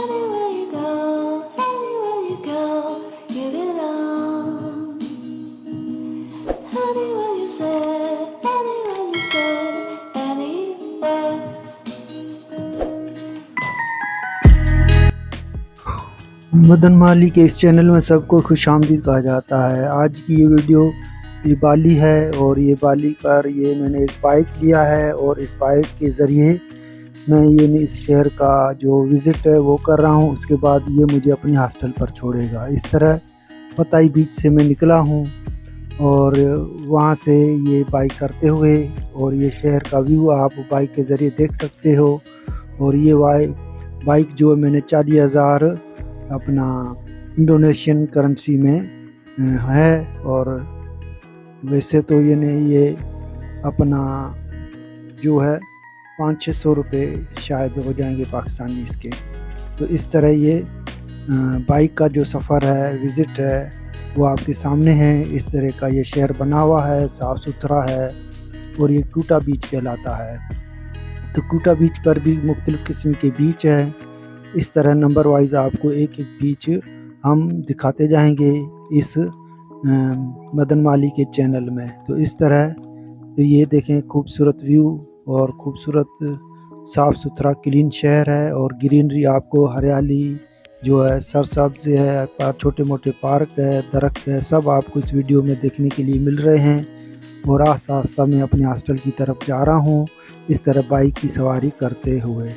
Anywhere you go, give it all. Anywhere you say, anywhere. Madan माली के इस channel में सबको खुशामदीद कहा जाता है। आज की ये वीडियो ये बाली है और ये बाली पर ये मैंने एक बाइक लिया है और इस बाइक के ज़रिए मैं ये इस शहर का जो विज़िट है वो कर रहा हूँ। उसके बाद ये मुझे अपनी हॉस्टल पर छोड़ेगा। इस तरह पताई बीच से मैं निकला हूँ और वहाँ से ये बाइक करते हुए और ये शहर का व्यू आप बाइक के ज़रिए देख सकते हो। और ये बाइक जो मैंने 40,000 अपना इंडोनेशियन करेंसी में है और वैसे तो ये अपना जो है 500-600 रुपये शायद हो जाएंगे पाकिस्तानी इसके। तो इस तरह ये बाइक का जो सफ़र है विज़िट है वो आपके सामने है। इस तरह का ये शहर बना हुआ है, साफ़ सुथरा है और ये कूटा बीच कहलाता है। तो कूटा बीच पर भी मुख्तलिफ़ किस्म के बीच है। इस तरह नंबर वाइज आपको एक एक बीच हम दिखाते जाएंगे इस मदन माली के चैनल में। तो इस तरह तो ये देखें खूबसूरत व्यू और खूबसूरत साफ़ सुथरा क्लीन शहर है और ग्रीनरी आपको हरियाली जो है सरसब्ज़ है, छोटे मोटे पार्क है, दरख्त है, सब आपको इस वीडियो में देखने के लिए मिल रहे हैं। और आस्ता आस्ता मैं अपने हॉस्टल की तरफ जा रहा हूँ इस तरह बाइक की सवारी करते हुए।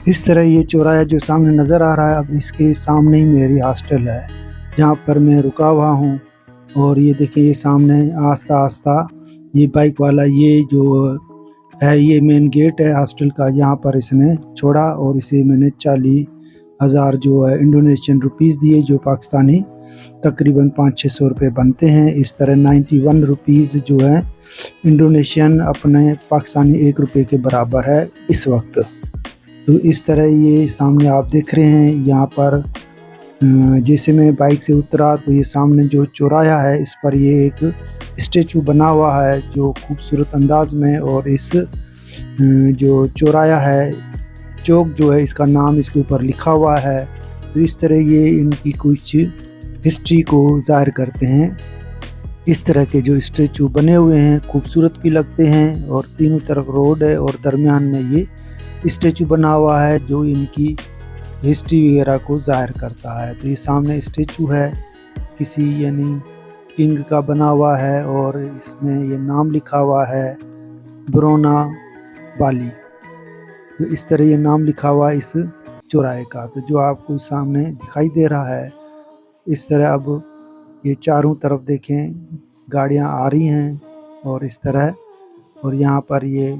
इस तरह ये चौराहा जो सामने नज़र आ रहा है, अब इसके सामने ही मेरी हॉस्टल है जहाँ पर मैं रुका हुआ हूँ। और ये देखिए ये सामने आस्ता आस्ता ये बाइक वाला ये जो है ये मेन गेट है हॉस्टल का, यहाँ पर इसने छोड़ा और इसे मैंने 40,000 जो है इंडोनेशियन रुपीज़ दिए जो पाकिस्तानी तकरीबन 500-600 रुपये बनते हैं। इस तरह 91 रुपीज़ जो है इंडोनेशियन अपने पाकिस्तानी 1 रुपये के बराबर है इस वक्त। तो इस तरह ये सामने आप देख रहे हैं यहाँ पर जैसे मैं बाइक से उतरा तो ये सामने जो चौराहा है इस पर ये एक स्टेचू बना हुआ है जो खूबसूरत अंदाज में। और इस जो चौराहा है चौक जो है इसका नाम इसके ऊपर लिखा हुआ है। तो इस तरह ये इनकी कुछ हिस्ट्री को ज़ाहिर करते हैं। इस तरह के जो स्टेचू बने हुए हैं खूबसूरत भी लगते हैं और तीनों तरफ रोड है और दरमियान में ये स्टेचू बना हुआ है जो इनकी हिस्ट्री वगैरह को ज़ाहिर करता है। तो ये सामने स्टेचू है किसी यानी किंग का बना हुआ है और इसमें ये नाम लिखा हुआ है ब्रोना बाली। तो इस तरह ये नाम लिखा हुआ है इस चौराहे का। तो जो आपको सामने दिखाई दे रहा है इस तरह अब ये चारों तरफ देखें गाड़ियां आ रही हैं और इस तरह और यहाँ पर ये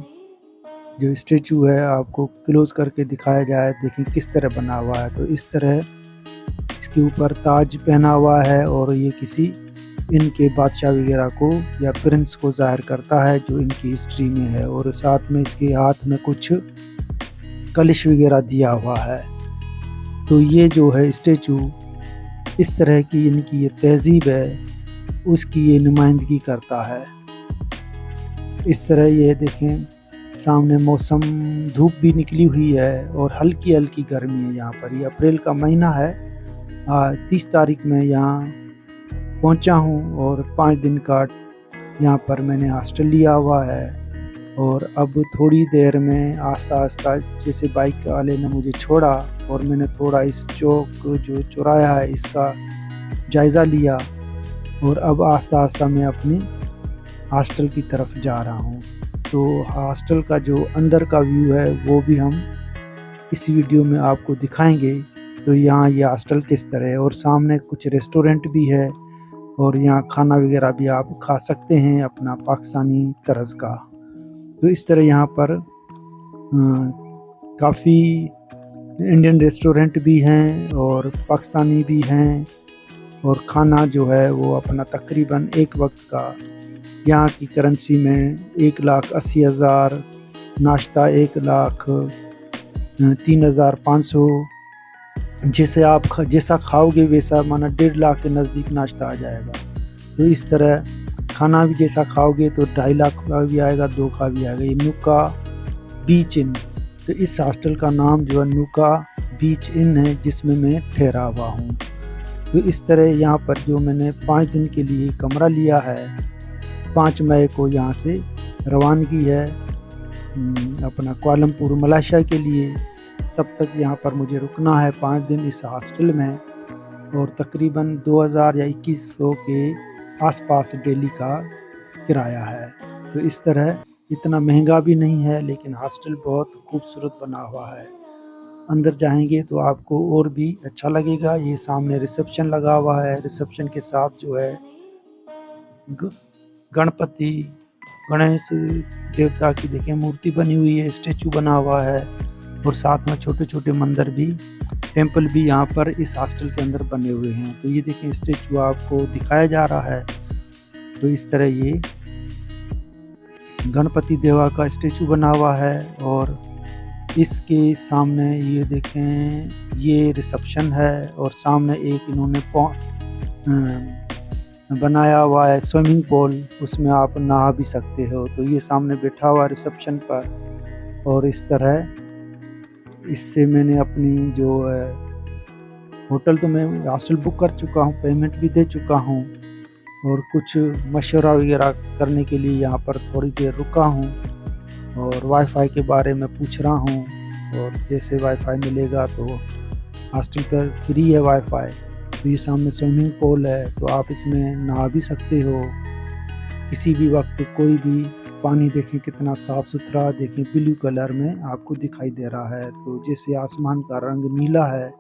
जो स्टैचू है आपको क्लोज करके दिखाया जाए, देखें किस तरह बना हुआ है। तो इस तरह इसके ऊपर ताज पहना हुआ है और ये किसी इनके बादशाह वगैरह को या प्रिंस को ज़ाहिर करता है जो इनकी हिस्ट्री में है। और साथ में इसके हाथ में कुछ कलिश वगैरह दिया हुआ है। तो ये जो है स्टैचू इस तरह की इनकी ये तहज़ीब है, उसकी ये नुमाइंदगी करता है। इस तरह ये देखें, सामने मौसम धूप भी निकली हुई है और हल्की हल्की गर्मी है यहाँ पर। ये अप्रैल का महीना है। 30 तारीख में यहाँ पहुँचा हूँ और 5 दिन का यहाँ पर मैंने हॉस्टल लिया हुआ है। और अब थोड़ी देर में आस्ता आस्ता जैसे बाइक वाले ने मुझे छोड़ा और मैंने थोड़ा इस चौक जो चौराहा है इसका जायज़ा लिया और अब आस्ता आस्ता मैं अपनी हॉस्टल की तरफ जा रहा हूँ। तो हॉस्टल का जो अंदर का व्यू है वो भी हम इस वीडियो में आपको दिखाएंगे। तो यहाँ ये हॉस्टल किस तरह है और सामने कुछ रेस्टोरेंट भी है और यहाँ खाना वगैरह भी आप खा सकते हैं अपना पाकिस्तानी तर्ज का। तो इस तरह यहाँ पर काफ़ी इंडियन रेस्टोरेंट भी हैं और पाकिस्तानी भी हैं और खाना जो है वो अपना तकरीबन एक वक्त का यहाँ की करेंसी में 1,80,000, नाश्ता 1,03,500, जिसे आप जैसा खाओगे वैसा माना 1.5 लाख के नज़दीक नाश्ता आ जाएगा। तो इस तरह खाना भी जैसा खाओगे तो 2.5 लाख का भी आएगा, 2 का भी आएगा। ये नुका बीच इन, तो इस हॉस्टल का नाम जो है नुका बीच इन है जिसमें मैं ठहरा हुआ हूँ। तो इस तरह यहाँ पर जो मैंने 5 दिन के लिए कमरा लिया है, 5 मई को यहाँ से रवानगी है अपना कुआलालंपुर मलेशिया के लिए। तब तक यहाँ पर मुझे रुकना है 5 दिन इस हॉस्टल में और तकरीबन 2000 या 2100 के आसपास डेली का किराया है। तो इस तरह इतना महंगा भी नहीं है लेकिन हॉस्टल बहुत खूबसूरत बना हुआ है। अंदर जाएंगे तो आपको और भी अच्छा लगेगा। ये सामने रिसेप्शन लगा हुआ है, रिसेप्शन के साथ जो है गणपति गणेश देवता की देखें मूर्ति बनी हुई है, स्टैचू बना हुआ है और साथ में छोटे छोटे मंदिर भी, टेंपल भी यहाँ पर इस हॉस्टल के अंदर बने हुए हैं। तो ये देखें स्टैचू आपको दिखाया जा रहा है। तो इस तरह ये गणपति देवा का स्टैचू बना हुआ है और इसके सामने ये देखें ये रिसेप्शन है और सामने एक इन्होंने बनाया हुआ है स्विमिंग पूल, उसमें आप नहा भी सकते हो। तो ये सामने बैठा हुआ रिसेप्शन पर और इस तरह इससे मैंने अपनी जो होटल तो मैं हॉस्टल बुक कर चुका हूँ, पेमेंट भी दे चुका हूँ और कुछ मशवरा वगैरह करने के लिए यहाँ पर थोड़ी देर रुका हूँ और वाईफाई के बारे में पूछ रहा हूँ। और जैसे वाईफाई मिलेगा तो हॉस्टल पर फ्री है वाईफाई। तो ये सामने स्विमिंग पूल है तो आप इसमें नहा भी सकते हो किसी भी वक्त। कोई भी पानी देखें कितना साफ़ सुथरा, देखें ब्लू कलर में आपको दिखाई दे रहा है। तो जैसे आसमान का रंग नीला है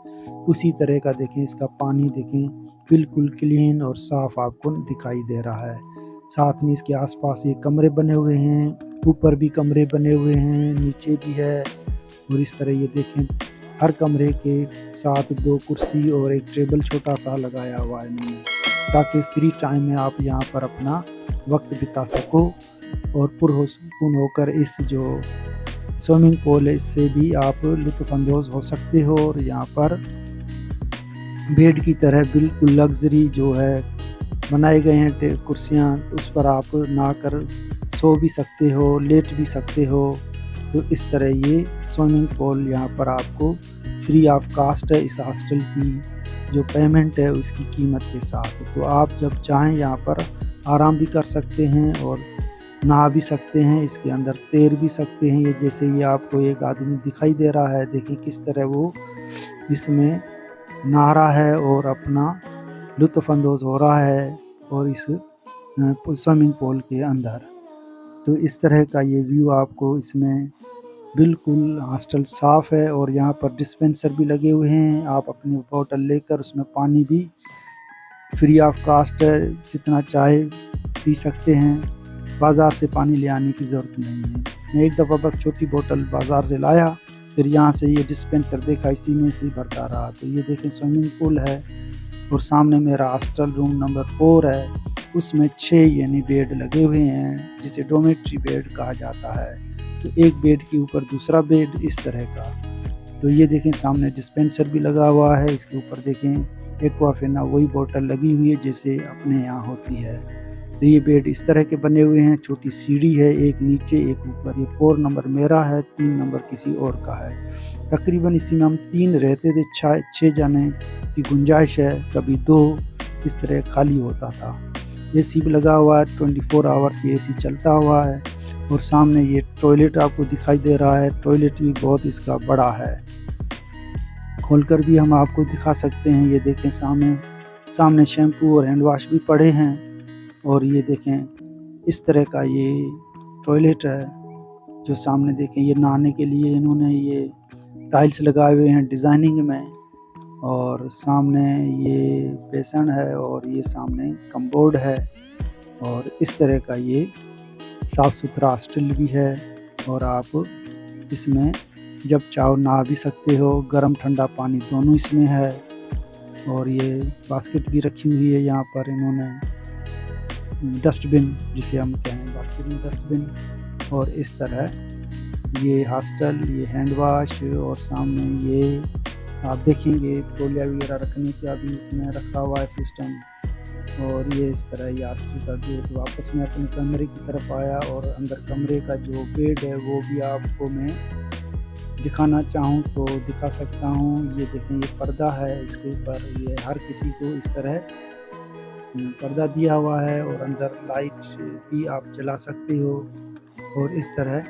उसी तरह का देखें इसका पानी, देखें बिल्कुल क्लीन और साफ़ आपको दिखाई दे रहा है। साथ में इसके आसपास ये कमरे बने हुए हैं, ऊपर भी कमरे बने हुए हैं, नीचे भी है। और इस तरह ये देखें हर कमरे के साथ 2 कुर्सी और एक टेबल छोटा सा लगाया हुआ है इन्होंने, ताकि फ्री टाइम में आप यहाँ पर अपना वक्त बिता सको और पुरसकून होकर इस जो स्विमिंग पूल है इससे भी आप लुत्फ़अंदोज़ हो सकते हो। और यहाँ पर बेड की तरह बिल्कुल लग्जरी जो है बनाए गए हैं कुर्सियाँ, उस पर आप नहा कर सो भी सकते हो, लेट भी सकते हो। तो इस तरह ये स्विमिंग पूल यहाँ पर आपको फ्री ऑफ कास्ट है इस हॉस्टल की जो पेमेंट है उसकी कीमत के साथ। तो आप जब चाहें यहाँ पर आराम भी कर सकते हैं और नहा भी सकते हैं, इसके अंदर तैर भी सकते हैं। ये जैसे ये आपको एक आदमी दिखाई दे रहा है, देखिए किस तरह वो इसमें नहा रहा है और अपना लुत्फ़अंदोज़ हो रहा है और इस स्विमिंग पूल के अंदर। तो इस तरह का ये व्यू आपको इसमें बिल्कुल हॉस्टल साफ़ है और यहाँ पर डिस्पेंसर भी लगे हुए हैं, आप अपनी बोतल लेकर उसमें पानी भी फ्री ऑफ कास्ट है, जितना चाहे पी सकते हैं। बाज़ार से पानी ले आने की ज़रूरत नहीं है। मैं एक दफ़ा बस छोटी बोतल बाज़ार से लाया, फिर यहाँ से ये डिस्पेंसर देखा, इसी में से ही भरता रहा। तो ये देखें स्विमिंग पूल है और सामने मेरा हॉस्टल रूम नंबर 4 है, उसमें 6 यानी बेड लगे हुए हैं, जिसे डोमेट्री बेड कहा जाता है। तो एक बेड के ऊपर दूसरा बेड इस तरह का। तो ये देखें सामने डिस्पेंसर भी लगा हुआ है, इसके ऊपर देखें एक्वाफिना वही बोतल लगी हुई है जैसे अपने यहाँ होती है। तो ये बेड इस तरह के बने हुए हैं, छोटी सीढ़ी है, एक नीचे एक ऊपर। ये 4 नंबर मेरा है, 3 नंबर किसी और का है। तकरीबन इसी में हम 3 रहते थे, 6 जने की गुंजाइश है, कभी 2 इस तरह खाली होता था। एसी भी लगा हुआ है, 24 आवर्स ये एसी चलता हुआ है। और सामने ये टॉयलेट आपको दिखाई दे रहा है, टॉयलेट भी बहुत इसका बड़ा है, खोलकर भी हम आपको दिखा सकते हैं। ये देखें सामने शैम्पू और हैंड वाश भी पड़े हैं। और ये देखें इस तरह का ये टॉयलेट है, जो सामने देखें ये नहाने के लिए इन्होंने ये टाइल्स लगाए हुए हैं डिज़ाइनिंग में। और सामने ये बेसन है और ये सामने कमबोर्ड है। और इस तरह का ये साफ़ सुथरा हॉस्टल भी है। और आप इसमें जब चाहो नहा भी सकते हो, गर्म ठंडा पानी दोनों इसमें है। और ये बास्केट भी रखी हुई है यहाँ पर इन्होंने, डस्टबिन जिसे हम कहें, बास्केट में डस्टबिन। और इस तरह ये हॉस्टल, ये हैंड वाश और सामने ये आप देखेंगे तौलिया वगैरह रखने का भी इसमें रखा हुआ है सिस्टम। और ये इस तरह ये हॉस्टल का गेट। वापस मैं अपने कमरे की तरफ आया और अंदर कमरे का जो बेड है वो भी आपको मैं दिखाना चाहूँ तो दिखा सकता हूँ। ये देखें ये पर्दा है, इसके ऊपर ये हर किसी को इस तरह पर्दा दिया हुआ है। और अंदर लाइट भी आप जला सकते हो। और इस तरह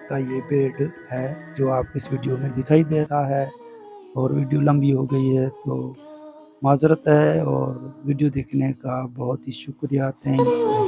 का ये बेड है जो आप इस वीडियो में दिखाई दे रहा है। और वीडियो लंबी हो गई है तो माज़रत है। और वीडियो देखने का बहुत ही शुक्रिया, थैंक्स।